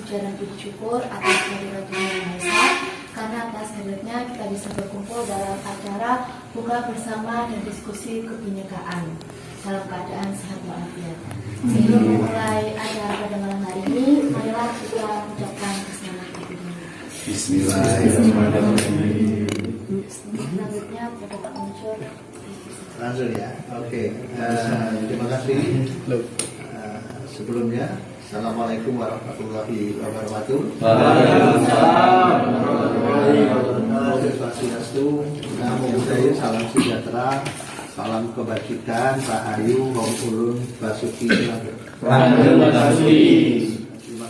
puja dan puji syukur atas kehadirat Tuhan Yang Maha Esa, karena atas kehadiratnya kita bisa berkumpul dalam acara buka bersama dan diskusi kebinekaan dalam keadaan sehat walafiat. Sebelum memulai acara pada malam hari ini, marilah kita ucapkan keselamatan. Bismillahirrahmanirrahim. Selanjutnya Bapak Muncul. Langsung ya, oke. Terima kasih. Sebelumnya, Assalamualaikum warahmatullahi wabarakatuh. Waalaikumsalam. Namo Buddhaya, salam sejahtera, salam kebajikan, rahayu, Om Ulun, Basuki. Terima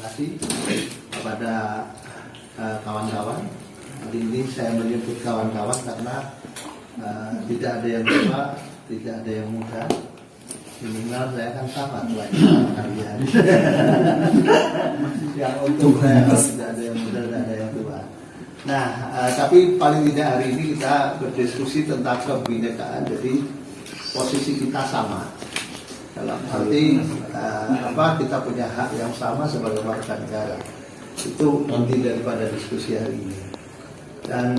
kasih kepada kawan-kawan. Hari ini saya menyebut kawan-kawan karena tidak ada yang tua, tidak ada yang muda. Minimal saya kan sama tua kalian. Yang untuk saya tidak ada yang muda, tidak ada yang tua. Nah, tapi paling tidak hari ini kita berdiskusi tentang kebinekaan. Jadi posisi kita sama. Dalam arti kita punya hak yang sama sebagai warga negara. Itu inti daripada diskusi hari ini. Dan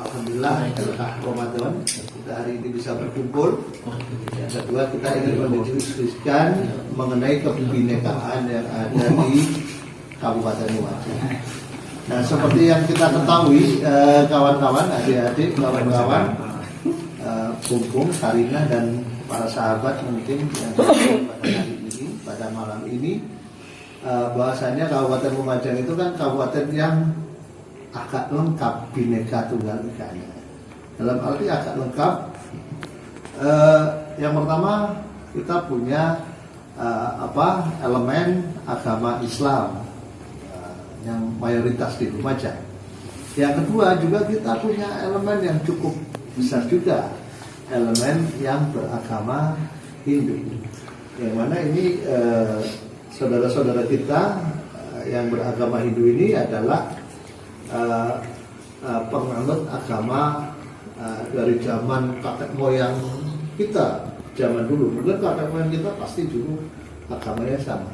alhamdulillah berkah Ramadan kita hari ini bisa berkumpul. Yang kedua, kita ingin mendiskusikan mengenai kebinekaan yang ada di Kabupaten Lumajang. Nah, seperti yang kita ketahui, kawan-kawan, adik-adik, kawan-kawan, Bumbung, Karina dan para sahabat mungkin yang pada hari ini, pada malam ini, bahwasanya Kabupaten Lumajang itu kan kabupaten yang agak lengkap Bhinneka Tunggal Ikanya. Dalam arti agak lengkap. Yang pertama, kita punya elemen agama Islam yang mayoritas di Lumajang. Yang kedua juga kita punya elemen yang cukup besar juga, elemen yang beragama Hindu. Yang mana ini saudara-saudara kita yang beragama Hindu ini adalah penganut agama dari zaman kakek moyang kita zaman dulu. Mungkin kakek moyang kita pasti dulu agamanya sama.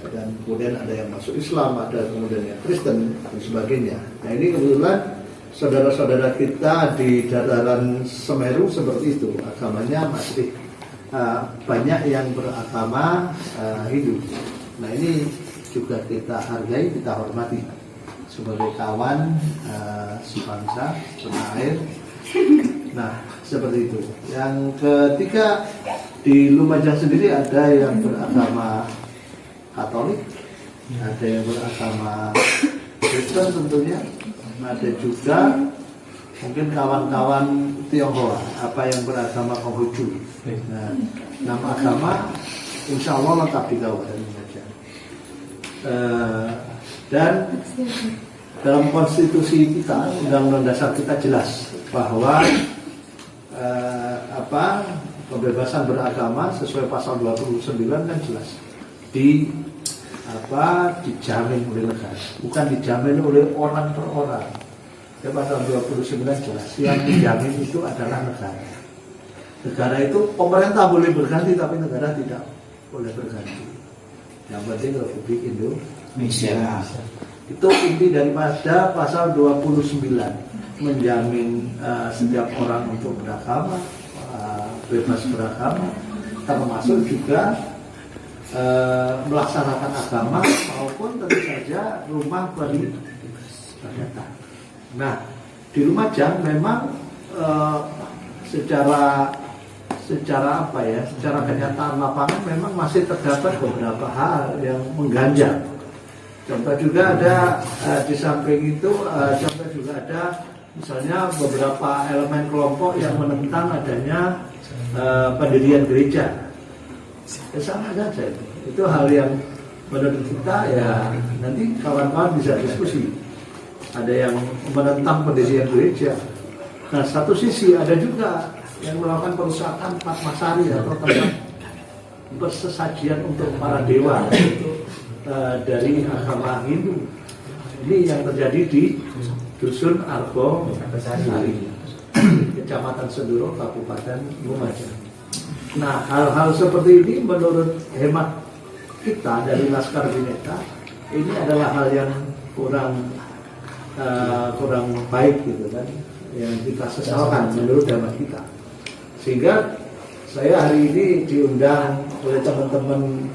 Dan kemudian ada yang masuk Islam, ada kemudian yang Kristen dan sebagainya. Nah, ini kebetulan saudara-saudara kita di dataran Semeru seperti itu, agamanya masih banyak yang beragama Hindu. Nah, ini juga kita hargai, kita hormati sebagai kawan sebangsa, tanah air. Nah, seperti itu. Yang ketiga, di Lumajang sendiri ada yang beragama Katolik, ada yang beragama Kristen tentunya, ada juga mungkin kawan-kawan Tionghoa, apa yang beragama Konghucu. Nah, 6 agama insya Allah lengkap di Kabupaten Lumajang. Dan dalam konstitusi kita, undang-undang dasar kita jelas bahwa kebebasan beragama sesuai pasal 29 kan jelas dijamin oleh negara, bukan dijamin oleh orang per orang. Ya, pasal 29 jelas yang dijamin itu adalah negara. Negara itu pemerintah boleh berganti tapi negara tidak boleh berganti. Yang penting Republik Indonesia. Itu inti daripada pasal 29, menjamin setiap orang untuk beragama, bebas beragama, termasuk juga melaksanakan agama maupun tentu saja rumah peribadatan. Nah, di Lumajang memang secara kenyataan lapangan memang masih terdapat beberapa hal yang mengganjal. Contoh juga ada di samping itu, contoh juga ada misalnya beberapa elemen kelompok yang menentang adanya pendirian gereja. Sama saja itu hal yang menurut kita ya nanti kawan-kawan bisa diskusi. Ada yang menentang pendirian gereja. Nah, satu sisi ada juga yang melakukan perusahaan Padmasari atau tempat bersesajian untuk para dewa dari agama Hindu. Ini yang terjadi di Dusun Argo Sari, Kecamatan Senduro, Kabupaten Lumajang. Nah, hal-hal seperti ini menurut hemat kita dari Laskar Bhinneka ini adalah hal yang kurang baik gitu kan, yang kita sesalkan menurut zaman kita. Sehingga saya hari ini diundang oleh teman-teman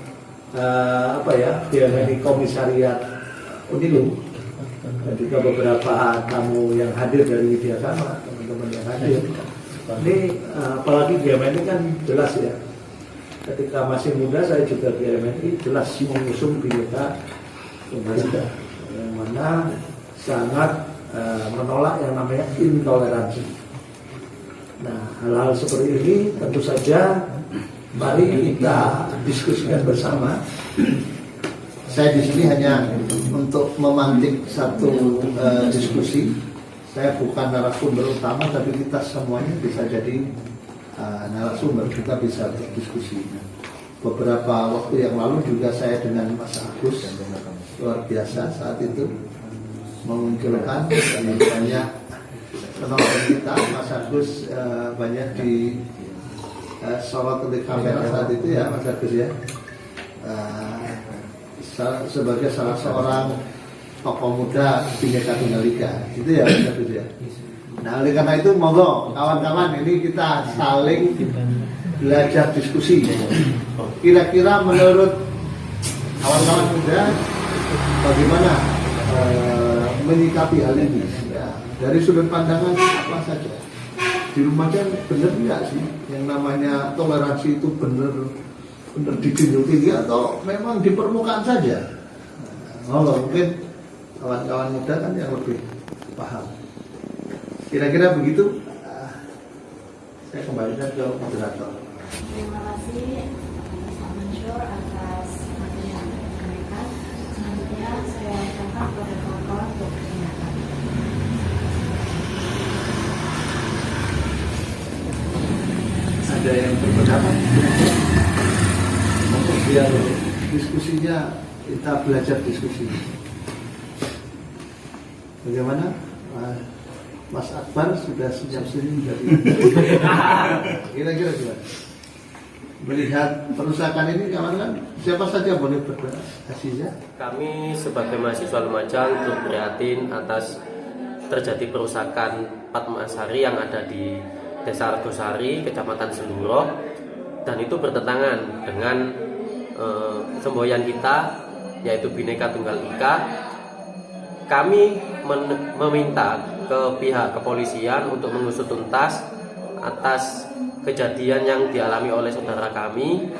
BMNI Komisariat Unilu dan juga beberapa tamu yang hadir dari Widya Sama, teman-teman yang hadir. Ini apalagi BMNI kan jelas ya, ketika masih muda saya juga BMNI jelas mengusung Bhinneka Tunggal Ika, yang mana sangat menolak yang namanya intoleransi. Nah, hal-hal seperti ini tentu saja mari kita diskusikan bersama. Saya di sini hanya untuk memantik satu diskusi. Saya bukan narasumber utama, tapi kita semuanya bisa jadi narasumber, kita bisa berdiskusi. Beberapa waktu yang lalu juga saya dengan Mas Agus luar biasa saat itu mengunculkan banyak penonton kita. Mas Agus banyak di sorot oleh kamera saat itu ya Mas Agus ya, sebagai salah seorang tokoh muda Bhinneka Tunggal Ika itu ya Mas Agus ya. Nah oleh karena itu monggo kawan-kawan ini kita saling belajar diskusi. Kira-kira menurut kawan-kawan muda bagaimana menyikapi hal ini ya, dari sudut pandangan apa saja. Di Lumajang benar nggak sih yang namanya toleransi itu benar dijunjung tinggi atau memang di permukaan saja? Mungkin kawan-kawan muda kan yang lebih paham. Kira-kira begitu. Saya kembalikan ke moderator. Terima kasih Pak Mansur atas materi yang diberikan. Selanjutnya saya akan kepada kawan-kawan untuk bertanya. Ada yang berpendapat? Untuk biar diskusinya kita belajar diskusi. Bagaimana? Mas Akbar sudah siap sini dari kira-kira gimana? Melihat perusahaan ini kawan-kawan siapa saja boleh berpartisipasi ya? Kami sebagai mahasiswa Lumajang turut prihatin atas terjadi perusahaan Padmasari yang ada di Desa Argosari, Kecamatan Senduro, dan itu bertentangan dengan semboyan kita yaitu Bhinneka Tunggal Ika. Kami meminta ke pihak kepolisian untuk mengusut tuntas atas kejadian yang dialami oleh saudara kami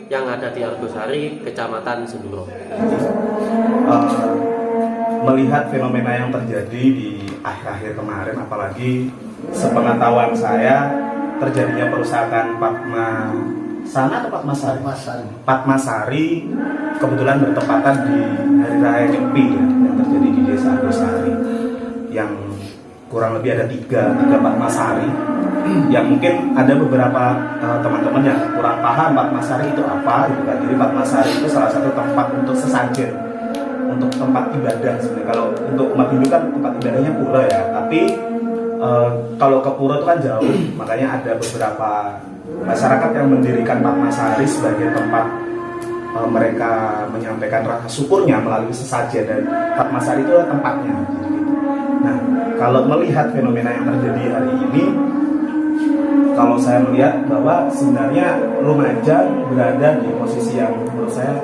yang ada di Argosari, Kecamatan Senduro. Melihat fenomena yang terjadi di akhir-akhir kemarin, apalagi sepengetahuan saya terjadinya perusahaan Padmasari kebetulan bertepatan di Hari Raya Nyepi ya, yang terjadi di Desa Argosari, yang kurang lebih ada tiga Padmasari, yang mungkin ada beberapa teman-teman yang kurang paham Padmasari itu apa gitu kan. Jadi Padmasari itu salah satu tempat untuk sesajen, untuk tempat ibadah sebenarnya. Kalau untuk umat Hindu kan tempat ibadahnya pura ya, tapi kalau ke pura itu kan jauh, makanya ada beberapa masyarakat yang mendirikan Padmasari sebagai tempat mereka menyampaikan rasa syukurnya melalui sesajen, dan Padmasari itu adalah tempatnya gitu. Nah, kalau melihat fenomena yang terjadi hari ini, kalau saya melihat bahwa sebenarnya Lumajang berada di posisi yang menurut saya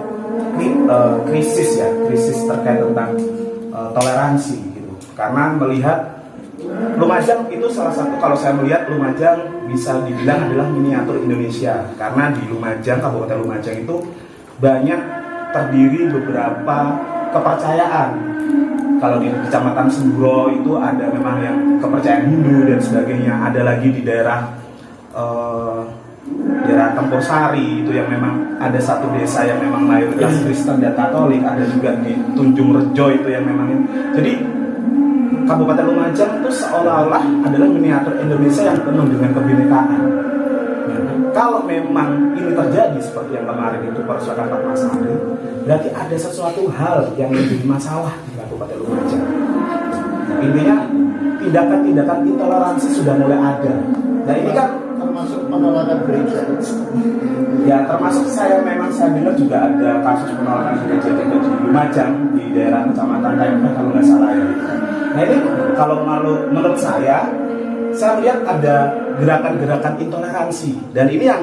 krisis terkait tentang toleransi gitu. Karena melihat Lumajang itu salah satu, kalau saya melihat Lumajang bisa dibilang adalah miniatur Indonesia, karena di Lumajang, Kabupaten Lumajang itu banyak terdiri beberapa kepercayaan. Kalau di Kecamatan Senduro itu ada memang yang kepercayaan Hindu dan sebagainya. Ada lagi di daerah Tempur Sari itu yang memang ada satu desa yang memang mayoritas Kristen dan Katolik. Ada juga di Tunjung Rejo itu yang memang. Jadi Kabupaten Lumajang itu seolah-olah adalah miniatur Indonesia yang penuh dengan kebinekaan. Kalau memang ini terjadi seperti yang kemarin itu perusahaan Padmasari, berarti ada sesuatu hal yang menjadi masalah di Kabupaten Lumajang. Intinya tindakan-tindakan intoleransi sudah mulai ada. Nah ini kan termasuk penolakan gereja? Ya termasuk saya dengar juga ada kasus penolakan gereja di Lumajang di daerah kecamatan Taipei kalau nggak salah ya. Nah ini kalau menurut saya melihat ada gerakan-gerakan intoleransi dan ini yang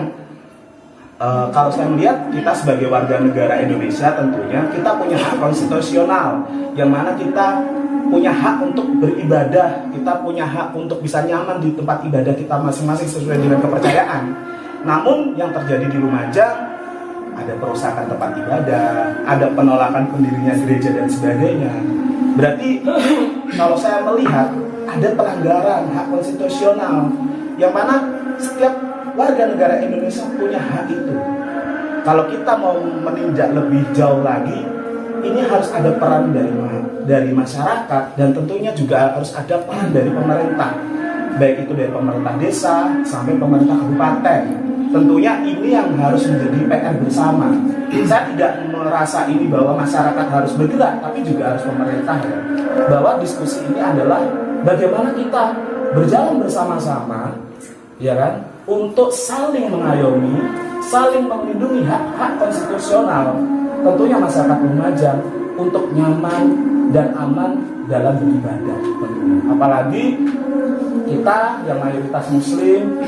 kalau saya melihat kita sebagai warga negara Indonesia tentunya kita punya hak konstitusional yang mana kita punya hak untuk beribadah, kita punya hak untuk bisa nyaman di tempat ibadah kita masing-masing sesuai dengan kepercayaan. Namun yang terjadi di Lumajang ada perusakan tempat ibadah, ada penolakan pendirinya gereja dan sebagainya. Berarti kalau saya melihat ada pelanggaran hak konstitusional yang mana setiap warga negara Indonesia punya hak itu. Kalau kita mau meninjak lebih jauh lagi, ini harus ada peran dari masyarakat dan tentunya juga harus ada peran dari pemerintah, baik itu dari pemerintah desa sampai pemerintah kabupaten. Tentunya ini yang harus menjadi PR bersama. Saya tidak merasa ini bahwa masyarakat harus bergerak, tapi juga harus pemerintah ya. Bahwa diskusi ini adalah bagaimana kita berjalan bersama-sama, ya kan, untuk saling mengayomi, saling melindungi hak-hak konstitusional. Tentunya masyarakat Lumajang untuk nyaman dan aman dalam beribadah. Tentunya. Apalagi kita yang mayoritas Muslim,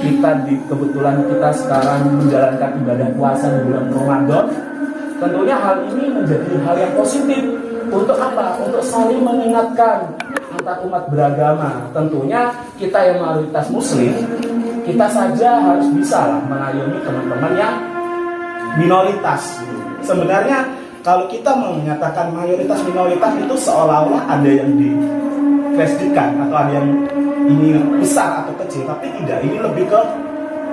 kebetulan kita sekarang menjalankan ibadah puasa di bulan Ramadan. Tentunya hal ini menjadi hal yang positif. Untuk apa? Untuk saling mengingatkan antar umat beragama. Tentunya kita yang mayoritas Muslim, kita saja harus bisa lah mengayomi teman-teman yang minoritas. Sebenarnya kalau kita menyatakan mayoritas minoritas itu seolah-olah ada yang dikresdikan atau ada yang ini besar atau kecil, tapi tidak. Ini lebih ke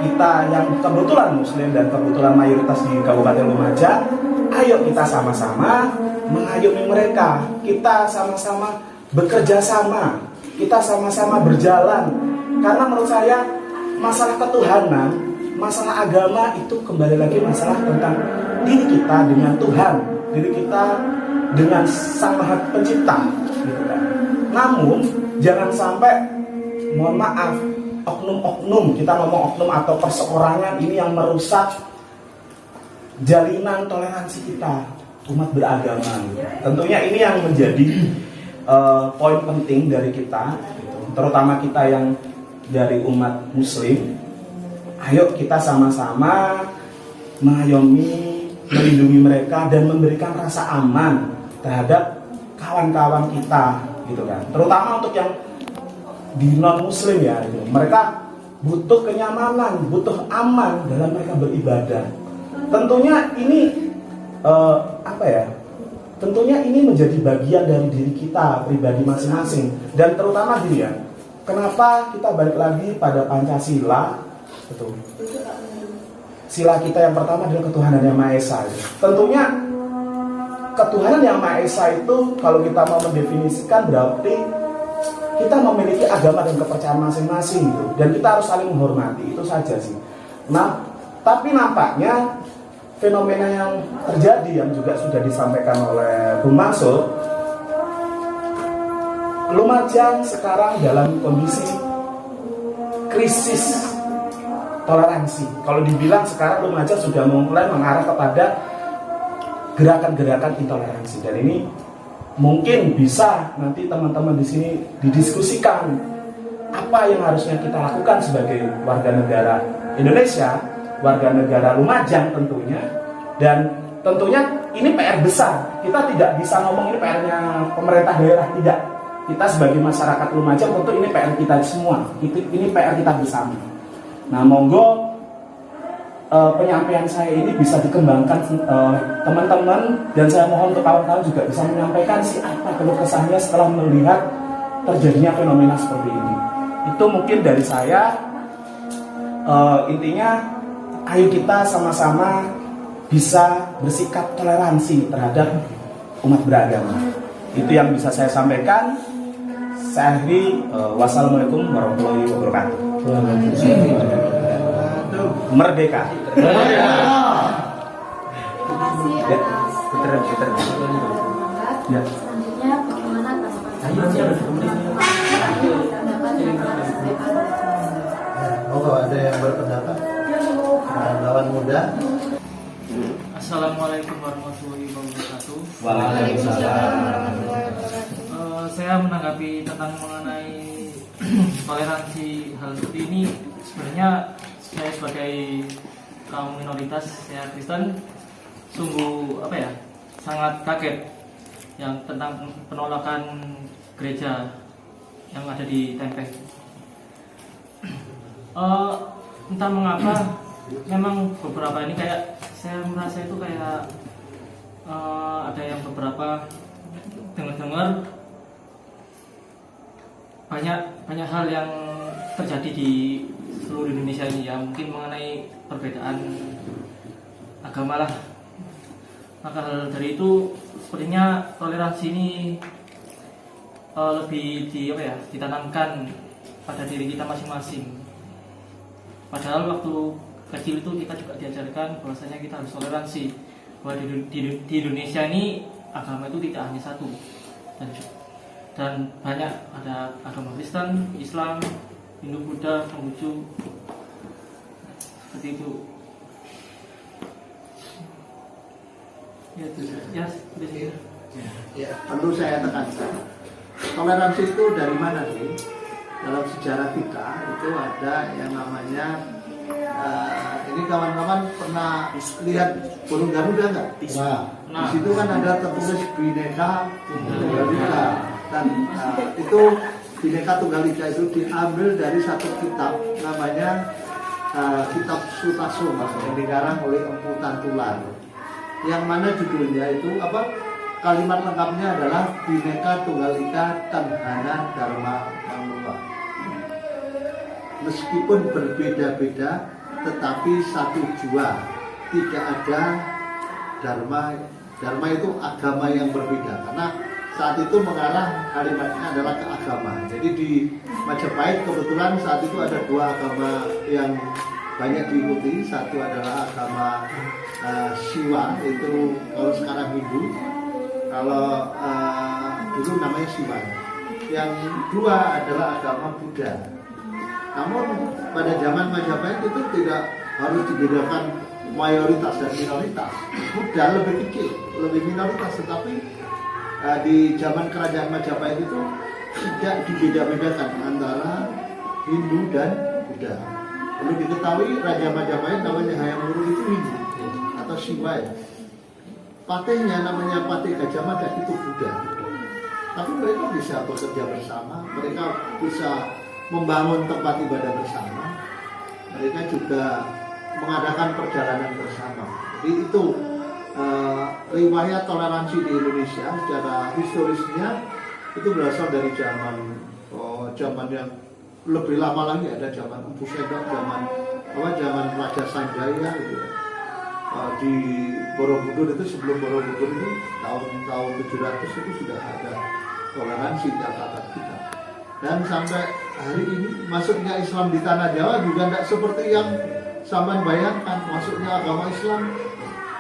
kita yang kebetulan Muslim dan kebetulan mayoritas di Kabupaten Lumajang. Ayo kita sama-sama mengayomi mereka. Kita sama-sama bekerja sama. Kita sama-sama berjalan. Karena menurut saya masalah ketuhanan, masalah agama itu kembali lagi masalah tentang diri kita dengan Tuhan, diri kita dengan Sang Maha Pencipta, gitu kan. Namun jangan sampai, mohon maaf, oknum-oknum, kita ngomong oknum atau perseorangan ini yang merusak jalinan toleransi kita umat beragama. Gitu. Tentunya ini yang menjadi poin penting dari kita, gitu. Terutama kita yang dari umat Muslim. Ayo kita sama-sama mengayomi, melindungi mereka dan memberikan rasa aman terhadap kawan-kawan kita, gitu kan. Terutama untuk yang di non-Muslim ya, gitu. Mereka butuh kenyamanan, butuh aman dalam mereka beribadah. Tentunya ini Tentunya ini menjadi bagian dari diri kita pribadi masing-masing dan terutama diri ya. Kenapa kita balik lagi pada Pancasila? Betul. Sila kita yang pertama adalah ketuhanan yang Maha Esa. Tentunya ketuhanan yang Maha Esa itu kalau kita mau mendefinisikan berarti kita memiliki agama dan kepercayaan masing-masing gitu. Dan kita harus saling menghormati, itu saja sih. Nah, tapi nampaknya fenomena yang terjadi yang juga sudah disampaikan oleh Bung Mansur, Lumajang sekarang dalam kondisi krisis toleransi. Kalau dibilang sekarang Lumajang sudah mulai mengarah kepada gerakan-gerakan intoleransi dan ini mungkin bisa nanti teman-teman di sini didiskusikan apa yang harusnya kita lakukan sebagai warga negara Indonesia, warga negara Lumajang tentunya, dan tentunya ini PR besar. Kita tidak bisa ngomong ini PR-nya pemerintah daerah, tidak. Kita sebagai masyarakat Lumajang tentu ini PR kita semua. Ini PR kita bersama. Nah, monggo penyampaian saya ini bisa dikembangkan teman-teman dan saya mohon untuk kawan-kawan juga bisa menyampaikan apa keluh kesahnya setelah melihat terjadinya fenomena seperti ini. Itu mungkin dari saya. Intinya ayo kita sama-sama bisa bersikap toleransi terhadap umat beragama. Itu yang bisa saya sampaikan. Saya akhiri, wassalamualaikum warahmatullahi wabarakatuh. Merdeka. Terima kasih atas Ya. selanjutnya bagaimana tanggapan pendapat yang telah disampaikan? Oh, ada yang berpendapat Anda. Assalamualaikum warahmatullahi wabarakatuh. Waalaikumsalam. Saya menanggapi tentang mengenai toleransi hal seperti ini. Sebenarnya saya sebagai kaum minoritas, saya Kristen, sungguh sangat kaget yang tentang penolakan gereja yang ada di Tempe. Entah mengapa, memang beberapa ini kayak saya merasa itu kayak ada yang beberapa dengar banyak hal yang terjadi di seluruh Indonesia ini ya, mungkin mengenai perbedaan agama lah. Maka hal dari itu sepertinya toleransi ini lebih ditanamkan pada diri kita masing-masing. Padahal waktu kecil itu kita juga diajarkan bahwasanya kita harus toleransi, bahwa di Indonesia ini agama itu tidak hanya satu, dan banyak, ada agama Kristen, Islam, Hindu, Buddha, Konghucu, seperti itu. Ya, perlu saya tekankan. Toleransi itu dari mana sih? Dalam sejarah kita itu ada yang namanya ini kawan-kawan pernah lihat burung Garuda nggak? Di situ kan ada tertulis Bhinneka Tunggal Ika, dan itu Bhinneka Tunggal Ika itu diambil dari satu kitab namanya kitab Sutasoma yang dikarang oleh Empu Tantular, yang mana judulnya itu kalimat lengkapnya adalah Bhinneka Tunggal Ika Tanhana Dharma Mangula. Meskipun berbeda-beda tetapi satu jua, tidak ada dharma. Dharma itu agama yang berbeda, karena saat itu mengarah kalimatnya adalah ke agama. Jadi di Majapahit kebetulan saat itu ada dua agama yang banyak diikuti. Satu adalah agama Siwa, itu kalau sekarang Hindu, kalau dulu namanya Siwa. Yang dua adalah agama Buddha. Namun pada zaman Majapahit itu tidak harus dibedakan mayoritas dan minoritas. Buddha lebih kecil, lebih minoritas, tetapi di zaman kerajaan Majapahit itu tidak dibeda-bedakan antara Hindu dan Buddha. Perlu diketahui Raja Majapahit namanya Hayam Wuruk itu Hindu atau Siwa ya. Patihnya namanya Patih Gajah Mada itu Buddha. Tapi mereka bisa bekerja bersama, mereka bisa membangun tempat ibadah bersama, mereka juga mengadakan perjalanan bersama. Jadi itu riwayat toleransi di Indonesia secara historisnya itu berasal dari zaman yang lebih lama lagi, ada zaman Empu Sendok, zaman Raja Sanjaya gitu ya. Di Borobudur itu, sebelum Borobudur itu tahun 700 itu sudah ada toleransi di antara kita. Dan sampai hari ini masuknya Islam di tanah Jawa juga tidak seperti yang sampean bayangkan. Masuknya agama Islam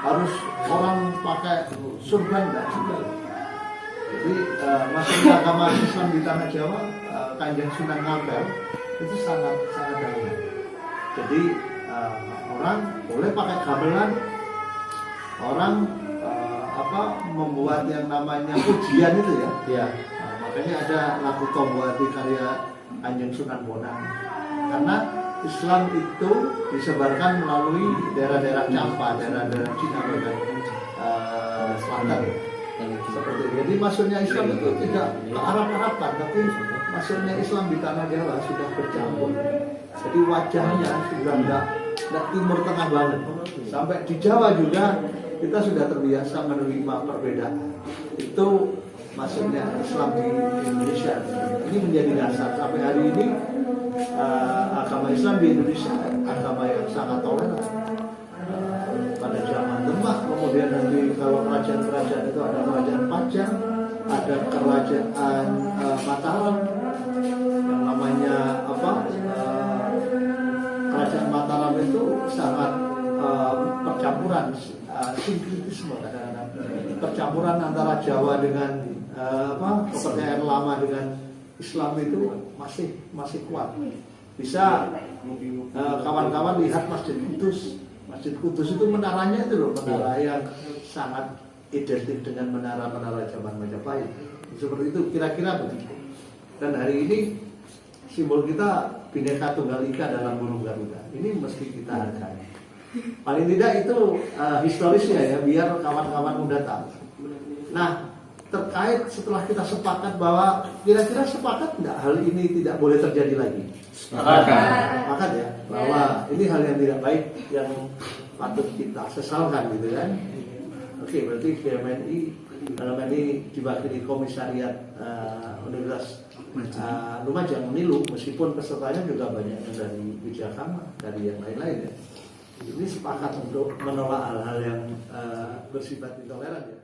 harus orang pakai surban, tidak juga. Jadi masuknya agama Islam di tanah Jawa, Kanjeng Sunan Ampel itu sangat dalam. Jadi orang boleh pakai gamelan, orang membuat yang namanya pujian itu ya. Makanya ada lagu Tombo Ati karya Kanjeng Sunan Bonang. Karena Islam itu disebarkan melalui daerah-daerah Campa, daerah-daerah Cina bagian selatan. Seperti itu. Jadi masuknya Islam itu tidak ke Arab-Araban, tapi masuknya Islam di tanah Jawa sudah bercampur. Jadi wajahnya sudah tidak Timur Tengah banget. Sampai di Jawa juga kita sudah terbiasa menerima perbedaan. Itu masuknya Islam di Indonesia. Ini menjadi dasar sampai hari ini agama Islam di Indonesia agama yang sangat toleran. Pada zaman Demak, kemudian nanti kalau kerajaan-kerajaan itu ada kerajaan Pajang, ada kerajaan Mataram yang namanya kerajaan Mataram itu sangat percampuran sinkretisme, kadang-kadang percampuran antara Jawa dengan kepercayaan lama dengan Islam itu masih kuat. Bisa kawan-kawan lihat Masjid Kudus Masjid Kudus itu menaranya itu loh, menara yang sangat identik dengan menara-menara zaman Majapahit. Seperti itu kira-kira begitu. Dan hari ini simbol kita Bhinneka Tunggal Ika dalam burung Garuda. Ini mesti kita hargai. Paling tidak itu historisnya ya, biar kawan-kawan muda tahu. Nah, terkait setelah kita sepakat bahwa kira-kira sepakat nggak hal ini tidak boleh terjadi lagi. Sepakat ya, bahwa ini hal yang tidak baik yang patut kita sesalkan gitu kan. Oke, berarti BMNI dalam ini diwakili Komisariat Universitas Lumajang Unilu, meskipun pesertanya juga banyak yang dari Wijakama, dari yang lain-lain ya. Ini sepakat untuk menolak hal-hal yang bersifat intoleran ya.